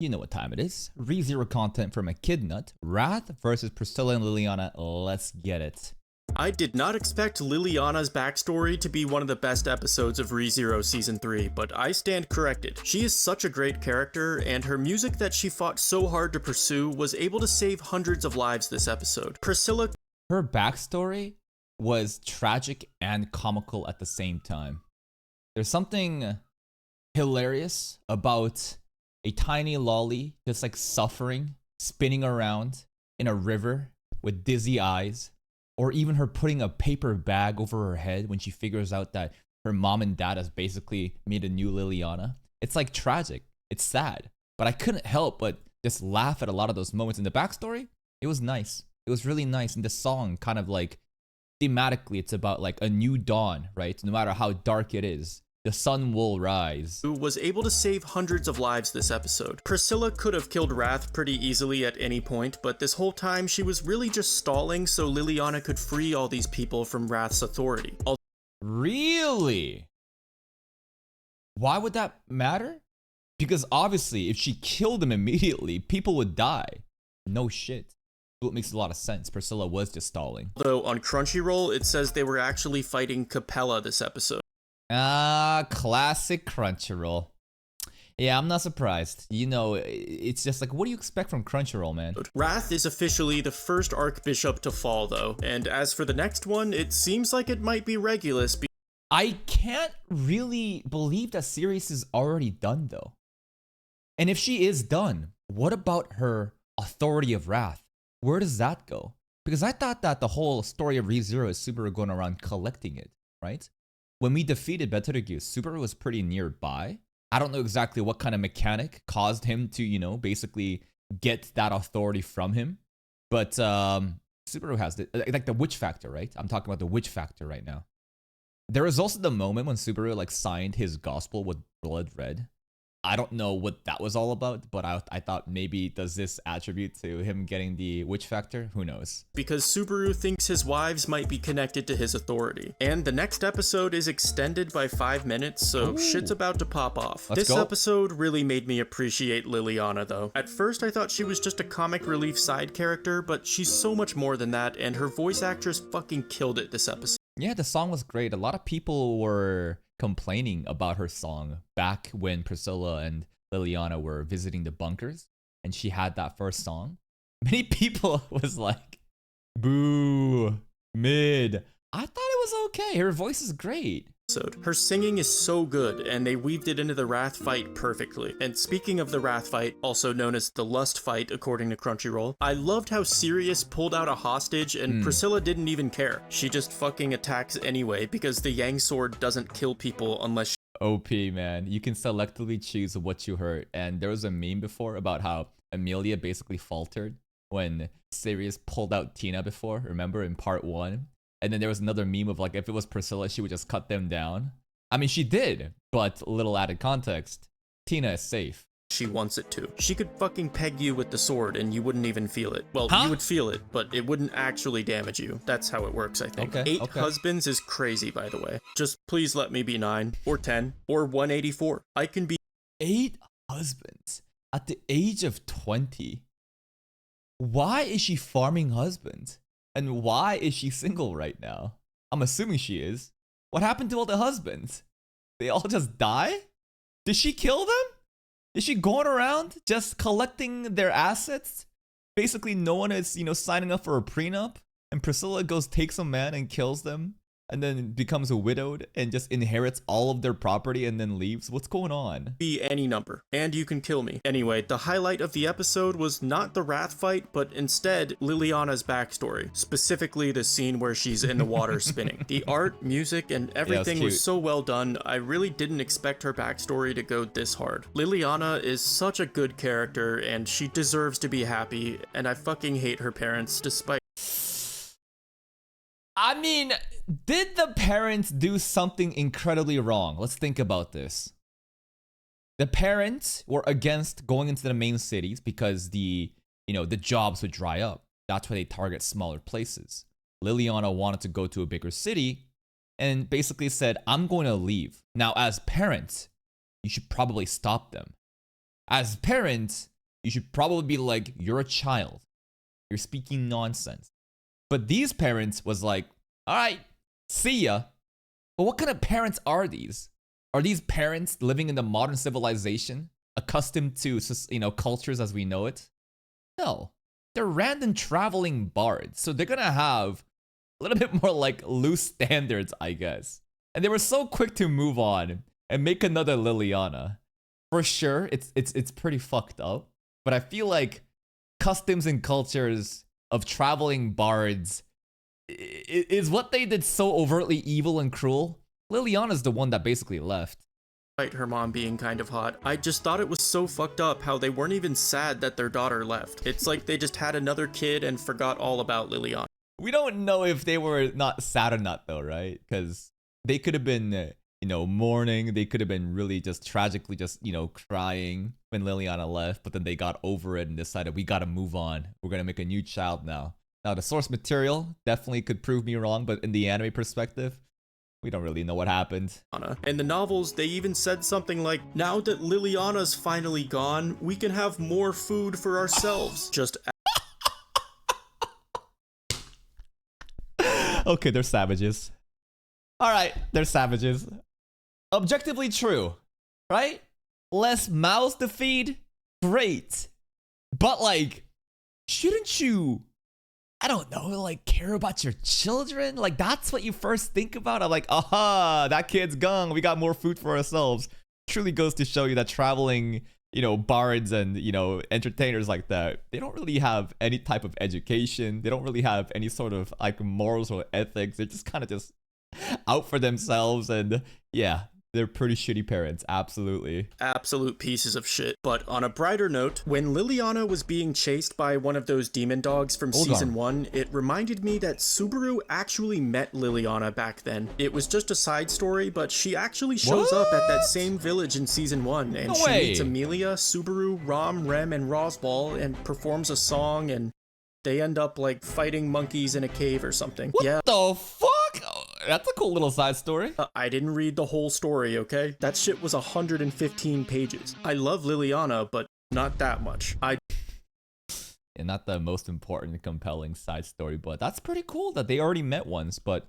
You know what time it is. ReZero content from Echidnut. Wrath versus Priscilla and Liliana. Let's get it. I did not expect Liliana's backstory to be one of the best episodes of ReZero Season 3, but I stand corrected. She is such a great character, and her music that she fought so hard to pursue was able to save hundreds of lives this episode. Priscilla... Her backstory was tragic and comical at the same time. There's something hilarious about a tiny lolly just like suffering, spinning around in a river with dizzy eyes, or even her putting a paper bag over her head when she figures out that her mom and dad has basically made a new Liliana. It's like tragic. It's sad. But I couldn't help but just laugh at a lot of those moments. In the backstory, it was nice. It was really nice. And the song kind of like, thematically, it's about like a new dawn, right? No matter how dark it is, the sun will rise. Who was able to save hundreds of lives this episode. Priscilla could have killed Wrath pretty easily at any point, but this whole time she was really just stalling so Liliana could free all these people from Wrath's authority. Really? Why would that matter? Because obviously, if she killed him immediately, people would die. No shit. So it makes a lot of sense. Priscilla was just stalling. Although on Crunchyroll, it says they were actually fighting Capella this episode. Ah, classic Crunchyroll. Yeah, I'm not surprised. You know, it's just like, what do you expect from Crunchyroll, man? Wrath is officially the first Archbishop to fall, though. And as for the next one, it seems like it might be Regulus. I can't really believe that series is already done, though. And if she is done, what about her Authority of Wrath? Where does that go? Because I thought that the whole story of ReZero is Subaru going around collecting it, right? When we defeated Betelgeuse, Subaru was pretty nearby. I don't know exactly what kind of mechanic caused him to, you know, basically get that authority from him. But Subaru has like the witch factor, right? I'm talking about the witch factor right now. There was also the moment when Subaru like signed his gospel with blood red. I don't know what that was all about, but I thought maybe does this attribute to him getting the witch factor? Who knows? Because Subaru thinks his wives might be connected to his authority. And the next episode is extended by 5 minutes, so shit's about to pop off. This episode really made me appreciate Liliana, though. At first, I thought she was just a comic relief side character, but she's so much more than that, and her voice actress fucking killed it this episode. Yeah, the song was great. A lot of people were complaining about her song back when Priscilla and Liliana were visiting the bunkers and she had that first song. Many people was like, boo, mid. I thought it was okay. Her voice is great. Her singing is so good, and they weaved it into the Wrath fight perfectly. And speaking of the Wrath fight, also known as the Lust fight according to Crunchyroll, I loved how Sirius pulled out a hostage and Priscilla didn't even care. She just fucking attacks anyway because the Yang sword doesn't kill people unless she... OP, man. You can selectively choose what you hurt. And there was a meme before about how Amelia basically faltered when Sirius pulled out Tina before, remember, in part 1? And then there was another meme of like, if it was Priscilla, she would just cut them down. I mean, she did, but little added context. Tina is safe. She wants it to. She could fucking peg you with the sword and you wouldn't even feel it. Well, you would feel it, but it wouldn't actually damage you. That's how it works, I think. Okay, 8 husbands is crazy, by the way. Just please let me be 9, or 10, or 184. I can be... 8 husbands at the age of 20. Why is she farming husbands? And why is she single right now? I'm assuming she is. What happened to all the husbands? They all just die? Did she kill them? Is she going around just collecting their assets? Basically, no one is, you know, signing up for a prenup. And Priscilla goes, takes a man and kills them. And then becomes a widowed and just inherits all of their property and then leaves. What's going on? Be any number, and you can kill me. Anyway, the highlight of the episode was not the Wrath fight, but instead Liliana's backstory, specifically the scene where she's in the water spinning. The art, music, and everything was so well done, I really didn't expect her backstory to go this hard. Liliana is such a good character, and she deserves to be happy, and I fucking hate her parents despite... I mean, did the parents do something incredibly wrong? Let's think about this. The parents were against going into the main cities because the jobs would dry up. That's why they target smaller places. Liliana wanted to go to a bigger city and basically said, I'm going to leave. Now, as parents, you should probably stop them. As parents, You should probably be like, you're a child. You're speaking nonsense. But these parents was like, all right, see ya. But what kind of parents are these? Are these parents living in the modern civilization, accustomed to, cultures as we know it? No. They're random traveling bards. So they're gonna have a little bit more like loose standards, I guess. And they were so quick to move on and make another Liliana. For sure, it's pretty fucked up. But I feel like customs and cultures of traveling bards is what they did so overtly evil and cruel. Liliana's the one that basically left. Despite her mom being kind of hot, I just thought it was so fucked up how they weren't even sad that their daughter left. It's like they just had another kid and forgot all about Liliana. We don't know if they were not sad or not though, right? Because they could have been, mourning. They could have been really just tragically just, crying when Liliana left. But then they got over it and decided we got to move on. We're going to make a new child now. Now, the source material definitely could prove me wrong. But in the anime perspective, we don't really know what happened. In the novels, they even said something like, now that Liliana's finally gone, we can have more food for ourselves. Just okay, they're savages. All right, they're savages. Objectively true, right? Less mouths to feed? Great. But like, shouldn't you, I don't know, like care about your children? Like that's what you first think about? I'm like, aha, that kid's gone. We got more food for ourselves. Truly goes to show you that traveling, bards and, entertainers like that, they don't really have any type of education. They don't really have any sort of like morals or ethics. They're just kind of just out for themselves. And yeah, they're pretty shitty parents, absolutely. Absolute pieces of shit. But on a brighter note, when Liliana was being chased by one of those demon dogs from season 1, it reminded me that Subaru actually met Liliana back then. It was just a side story, but she actually shows up at that same village in season 1, and she meets Amelia, Subaru, Rom, Rem, and Roswell, and performs a song, and they end up like fighting monkeys in a cave or something. What the fuck? That's a cool little side story. I didn't read the whole story, okay? That shit was 115 pages. I love Liliana, but not that much. And not the most important, compelling side story, but that's pretty cool that they already met once. But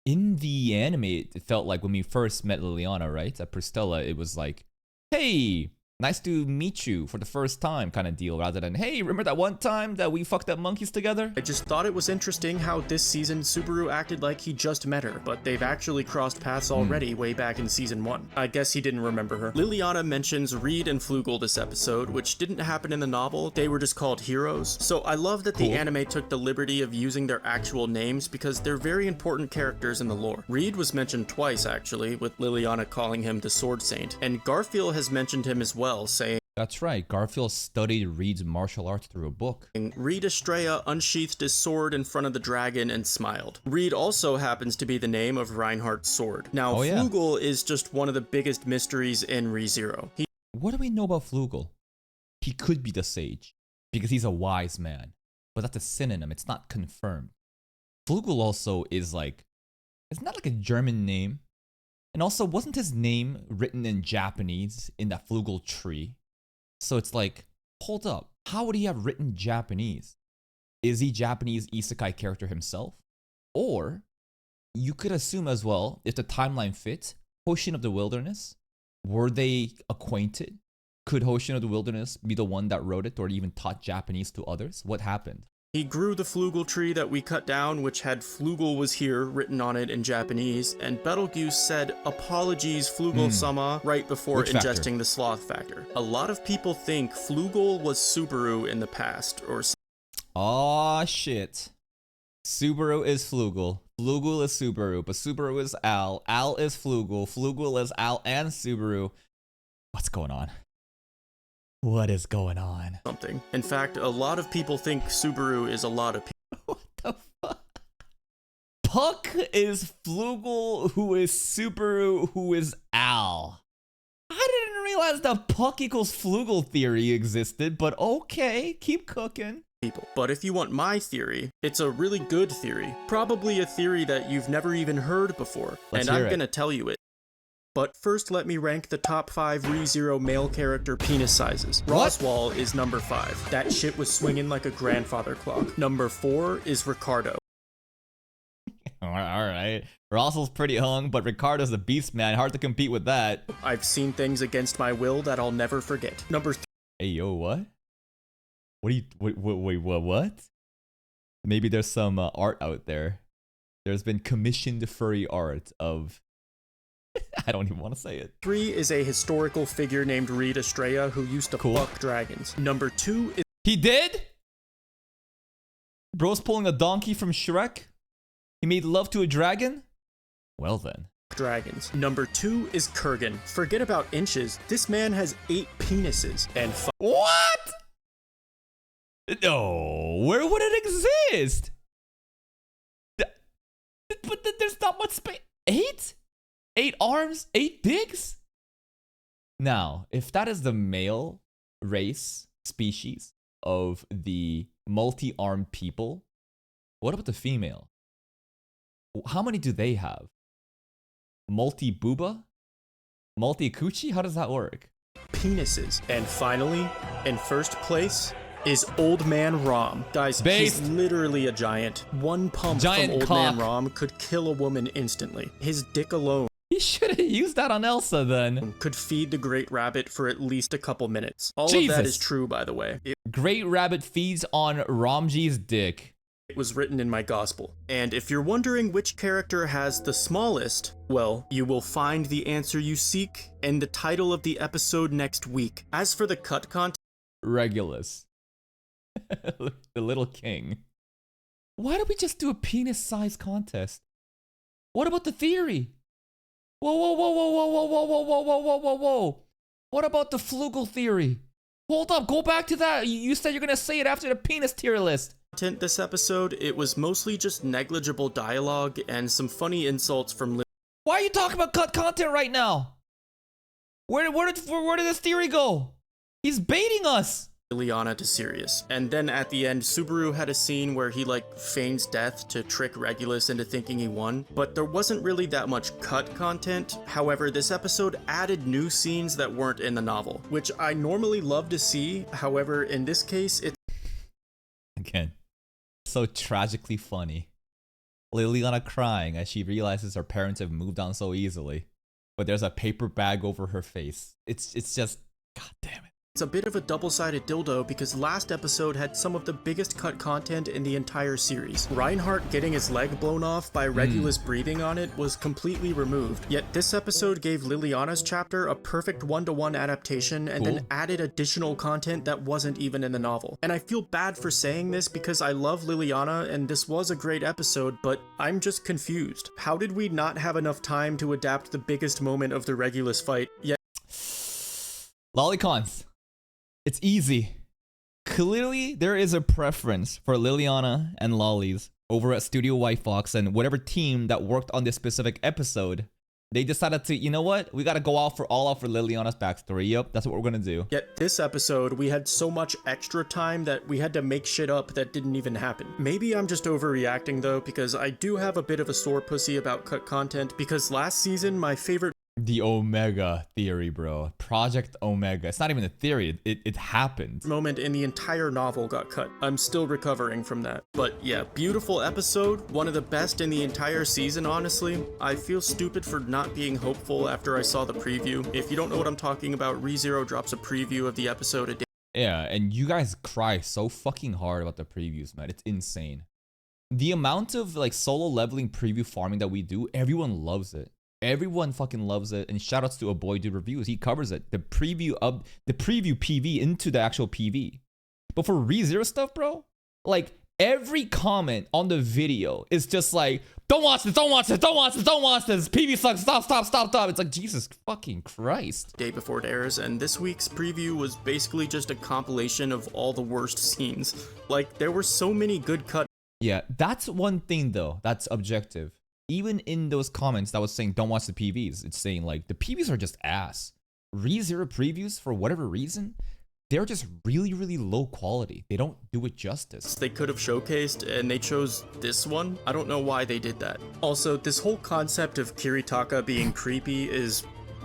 in the anime, it felt like when we first met Liliana, right? At Priscilla, it was like, hey, nice to meet you for the first time kind of deal, rather than, hey, remember that one time that we fucked up monkeys together? I just thought it was interesting how this season Subaru acted like he just met her, but they've actually crossed paths already way back in season 1. I guess he didn't remember her. Liliana mentions Reed and Flugel this episode, which didn't happen in the novel. They were just called heroes. So I love that the anime took the liberty of using their actual names because they're very important characters in the lore. Reed was mentioned twice actually, with Liliana calling him the Sword Saint, and Garfield has mentioned him as well, saying, that's right, Garfield studied Reed's martial arts through a book. Reed Estrella unsheathed his sword in front of the dragon and smiled. Reed also happens to be the name of Reinhardt's sword. Now, Flugel is just one of the biggest mysteries in ReZero. What do we know about Flugel? He could be the sage, because he's a wise man. But that's a synonym, it's not confirmed. Flugel also is like, it's not like a German name. And also, wasn't his name written in Japanese in that Flugel tree? So it's like, hold up, how would he have written Japanese? Is he Japanese isekai character himself? Or you could assume as well, if the timeline fits, Hoshin of the Wilderness, were they acquainted? Could Hoshin of the Wilderness be the one that wrote it or even taught Japanese to others? What happened? He grew the Flugel tree that we cut down, which had Flugel was here written on it in Japanese, and Betelgeuse said, apologies Flugel-sama, right before ingesting the sloth factor. A lot of people think Flugel was Subaru in the past, or aw shit. Subaru is Flugel. Flugel is Subaru, but Subaru is Al. Al is Flugel. Flugel is Al and Subaru. What's going on? What is going on? Something. In fact, a lot of people think Subaru is a lot of people. What the fuck? Puck is Flugel, who is Subaru, who is Al. I didn't realize the Puck equals Flugel theory existed, but okay, keep cooking. But if you want my theory, it's a really good theory. Probably a theory that you've never even heard before. Let's and hear I'm it. gonna tell you it. But first, let me rank the top 5 ReZero male character penis sizes. Roswell is number 5. That shit was swinging like a grandfather clock. Number 4 is Ricardo. Alright. Roswell's pretty hung, but Ricardo's a beast, man. Hard to compete with that. I've seen things against my will that I'll never forget. Number 3. Hey, yo, what? What do you... Wait, what? Maybe there's some art out there. There's been commissioned furry art of... I don't even want to say it. 3 is a historical figure named Reed Estrella who used to fuck dragons. Number 2 is... He did? Bro's pulling a donkey from Shrek? He made love to a dragon? Well then. Dragons. Number 2 is Kurgan. Forget about inches. This man has 8 penises and What? No, where would it exist? But there's not much space. 8? 8 arms? 8 dicks? Now, if that is the male race species of the multi-armed people, what about the female? How many do they have? Multi-booba? Multi-coochie? How does that work? Penises. And finally, in first place is Old Man Rom. Guys, he's literally a giant. One pump from Old Man Rom could kill a woman instantly. His dick alone. He should have used that on Elsa then. Could feed the Great Rabbit for at least a couple minutes. All of that is true, by the way. Great Rabbit feeds on Ramji's dick. It was written in my gospel. And if you're wondering which character has the smallest, well, you will find the answer you seek in the title of the episode next week. As for the cut content... Regulus. The little king. Why don't we just do a penis size contest? What about the theory? Whoa. What about the Flugel theory? Hold up, go back to that. You said you're gonna say it after the penis tier list. This episode, it was mostly just negligible dialogue and some funny insults from... Why are you talking about cut content right now? Where did this theory go? He's baiting us. Liliana to Sirius. And then at the end, Subaru had a scene where he feigns death to trick Regulus into thinking he won, but there wasn't really that much cut content. However, this episode added new scenes that weren't in the novel, which I normally love to see. However, in this case, it's... Again, so tragically funny. Liliana crying as she realizes her parents have moved on so easily, but there's a paper bag over her face. It's just, god damn it. It's a bit of a double-sided dildo because last episode had some of the biggest cut content in the entire series. Reinhardt getting his leg blown off by Regulus breathing on it was completely removed, yet this episode gave Liliana's chapter a perfect one-to-one adaptation and then added additional content that wasn't even in the novel. And I feel bad for saying this because I love Liliana and this was a great episode, but I'm just confused. How did we not have enough time to adapt the biggest moment of the Regulus fight, yet... Lolicons. It's easy. Clearly, there is a preference for Liliana and Lollies over at Studio White Fox and whatever team that worked on this specific episode. They decided to, you know what? We gotta go all out for Liliana's backstory. Yep, that's what we're gonna do. Yet this episode, we had so much extra time that we had to make shit up that didn't even happen. Maybe I'm just overreacting though, because I do have a bit of a sore pussy about cut content, because last season, my favorite... The Omega theory, bro. Project Omega. It's not even a theory. It happened. Moment in the entire novel got cut. I'm still recovering from that. But yeah, beautiful episode. One of the best in the entire season, honestly. I feel stupid for not being hopeful after I saw the preview. If you don't know what I'm talking about, ReZero drops a preview of the episode a day. Yeah, and you guys cry so fucking hard about the previews, man. It's insane. The amount of solo leveling preview farming that we do, everyone loves it. Everyone fucking loves it, and shoutouts to a boy dude reviews. He covers it. The preview PV into the actual PV. But for ReZero stuff, bro, every comment on the video is just don't watch this, don't watch this, don't watch this, don't watch this. PV sucks. Stop. It's Jesus fucking Christ. Day before it airs, and this week's preview was basically just a compilation of all the worst scenes. There were so many good cuts. Yeah, that's one thing though. That's objective. Even in those comments that was saying don't watch the PVs, it's saying the PVs are just ass. ReZero previews, for whatever reason, they're just really low quality. They don't do it justice. They could have showcased and they chose this one. I don't know why they did that. Also, this whole concept of Kiritaka being creepy is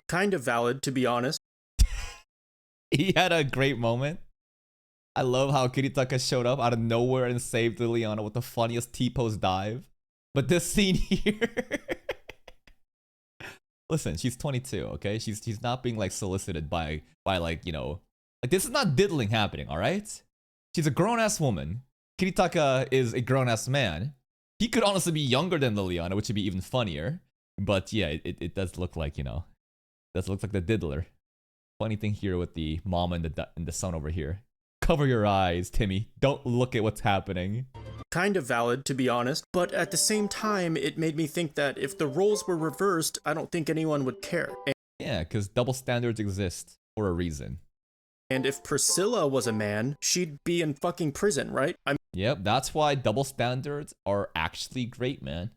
Kind of valid, to be honest. He had a great moment. I love how Kiritaka showed up out of nowhere and saved Liliana with the funniest T-pose dive. But this scene here... Listen, she's 22, okay? She's not being like solicited by like, you know... Like, this is not diddling happening, alright? She's a grown-ass woman. Kiritaka is a grown-ass man. He could honestly be younger than Liliana, which would be even funnier. But yeah, it does look like, you know... Does look like the diddler. Funny thing here with the mom and the son over here. Cover your eyes, Timmy. Don't look at what's happening. Kind of valid, to be honest, but at the same time, it made me think that if the roles were reversed, I don't think anyone would care. Yeah, because double standards exist for a reason. And if Priscilla was a man, she'd be in fucking prison, right? Yep, that's why double standards are actually great, man.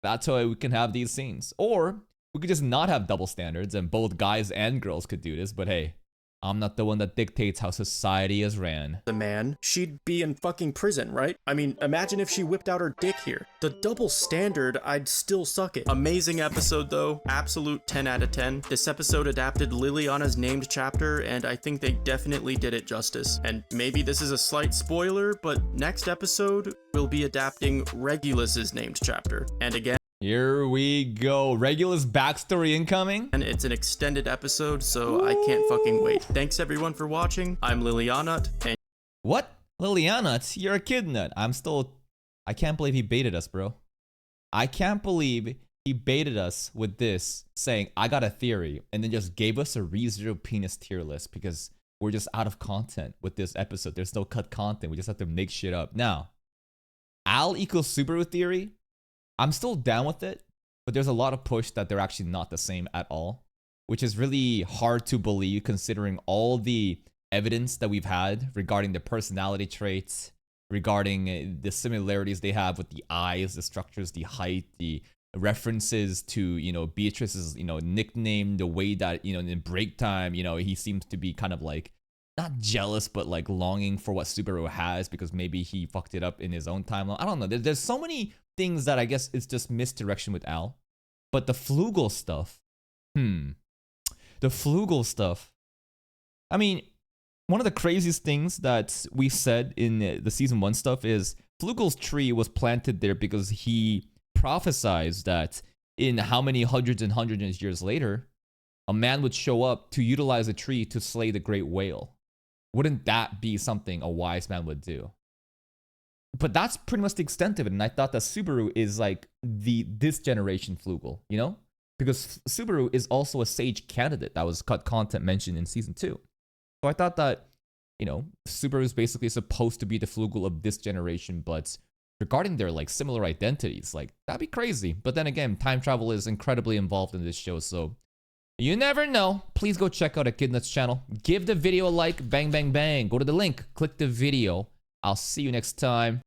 That's why we can have these scenes. Or we could just not have double standards and both guys and girls could do this, but hey, I'm not the one that dictates how society is ran. The man, she'd be in fucking prison, right? I mean, imagine if she whipped out her dick here. The double standard, I'd still suck it. Amazing episode though, absolute 10 out of 10. This episode adapted Liliana's named chapter, and I think they definitely did it justice. And maybe this is a slight spoiler, but next episode, we'll be adapting Regulus's named chapter. And again, here we go. Regulus backstory incoming. And it's an extended episode, so I can't fucking wait. Thanks everyone for watching. I'm Liliana, and... What? Liliana? You're Echidnut. I can't believe he baited us, bro. I can't believe he baited us with this, saying, I got a theory, and then just gave us a ReZero penis tier list because we're just out of content with this episode. There's no cut content. We just have to make shit up. Now, Al equals Subaru theory. I'm still down with it, but there's a lot of push that they're actually not the same at all, which is really hard to believe considering all the evidence that we've had regarding the personality traits, regarding the similarities they have with the eyes, the structures, the height, the references to, you know, Beatrice's, you know, nickname, the way that, you know, in break time, you know, he seems to be kind of like, not jealous, but like longing for what Subaru has because maybe he fucked it up in his own timeline. I don't know. There's so many things that I guess it's just misdirection with Al. But the Flugel stuff, the Flugel stuff. I mean, one of the craziest things that we said in the season 1 stuff is Flugel's tree was planted there because he prophesied that in how many hundreds and hundreds of years later, a man would show up to utilize a tree to slay the great whale. Wouldn't that be something a wise man would do? But that's pretty much the extent of it. And I thought that Subaru is like this generation Flugel, you know? Because Subaru is also a sage candidate that was cut content mentioned in season 2. So I thought that, you know, Subaru is basically supposed to be the Flugel of this generation, but regarding their like similar identities, like that'd be crazy. But then again, time travel is incredibly involved in this show, so you never know. Please go check out Echidnut's channel. Give the video a like, bang, bang, bang. Go to the link, click the video. I'll see you next time.